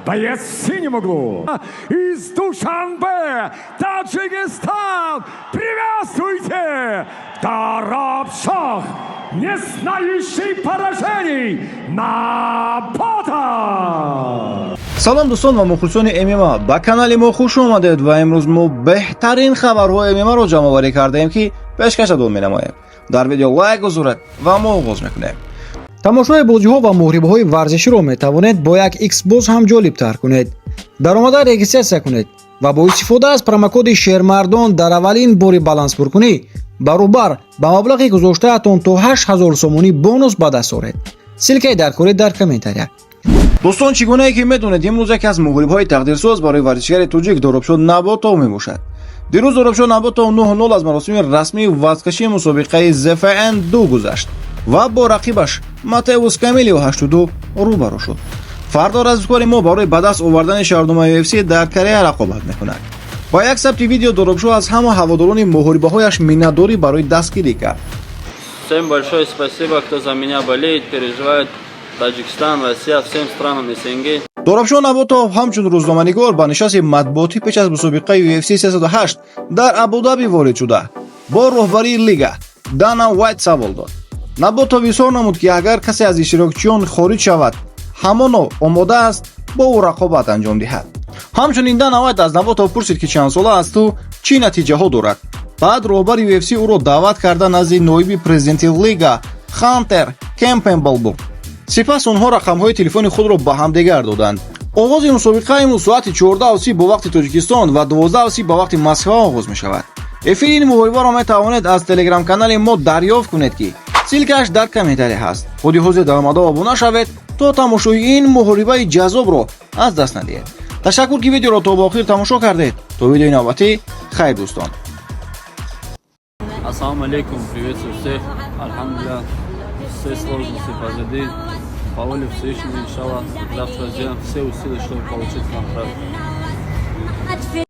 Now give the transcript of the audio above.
боец в синем углу. Из Душанбе, Таджикистан, приветствуйте, Дарабшах, не знающий поражений, Напата! салом дӯстон ва мухлисони ММА, ба канали мо хуш омадед ва имрӯз мо беҳтарин хабарҳои ММА-ро ҷамъоварӣ кардаем ки пешкашадон менамоем. дар видео лайк гузоред ва мо оғоз мекунем. тамошои бозиҳо ва моҳрибаҳои варзиширо метавонед бо як Xbox ҳам ҷолибтар кунед. даромада регистратсия кунед ва бо истифода аз промокоди шермардон дар аввалин бори балансбуркунӣ баробар ба маблағи гузоштаатон то 8000 сомонӣ бонус ба даст оред. силкаи даркорӣ дар комментария. дӯстон, чӣ гунае ки медонед, имрӯз яке аз муҳрибҳои тақдирсоз барои варзишгари тоҷик Доробшод Наботов мебошад. дирӯз Доробшод Наботов 9:0 аз маросими расмии вазкашии мусобиқаи ZFN 2 гузашт ва бо рақибаш Матеус Камилио 82 рӯбаро шуд. фардо разискори мо барои ба даст овардани шаҳрномаи UFC дар Корея рақобат мекунад. ба як сабти видео Доробшод аз ҳама ҳаводорони муҳорибаҳояш миннатдорӣ барои дастгирӣ кард. Всем большое спасибо, кто за меня болеет, переживает. Таджикистан, Россия, всем странам СНГ. Доробшод Наботов ҳамчун рӯзноманигор ба нишасти матбуотӣ пеш аз мусобиқаи UFC 308 дар Абу-Даби ворид шуда, бо роҳбарии лига Дана Вайт савол дод. Наботов изҳор намуд ки агар касе аз иштирокчиён хориҷ шавад, ҳамоно омода аст бо ӯ рақобат анҷом диҳад. ҳамчунин Дана Вайт аз Наботов пурсид ки чанд сола асту чӣ натиҷаҳо дорад. баъд роҳбари UFC ӯро даъват карда назди ноиби президенти лига Хантер Кемпбелл бурд. сипас онҳо рақамҳои телефони худро ба ҳамдигар доданд. оғози мусобиқа имрӯз соати 14:30 ба вақти Тоҷикистон ва 12:30 ба вақти Москва оғоз мешавад. эфири ин муҳорибаро метавонед аз телеграм-канали мо дарёфт кунед ки силкааш дар комментария ҳаст. ҳоди ҳозир дар омада обуна шавед то тамошои ин муҳорибаи ҷаззобро аз даст надиҳед. ташаккур ки видеоро то ба охир тамошо кардед. То видеои навбатӣ хайр дӯстон. Ассаламу алейкум, приветствую всех. Альхамдулилlah, все сложности позади. По воле Всевышнего, иншаллах, завтра сделаем все усилия, чтобы получить награду.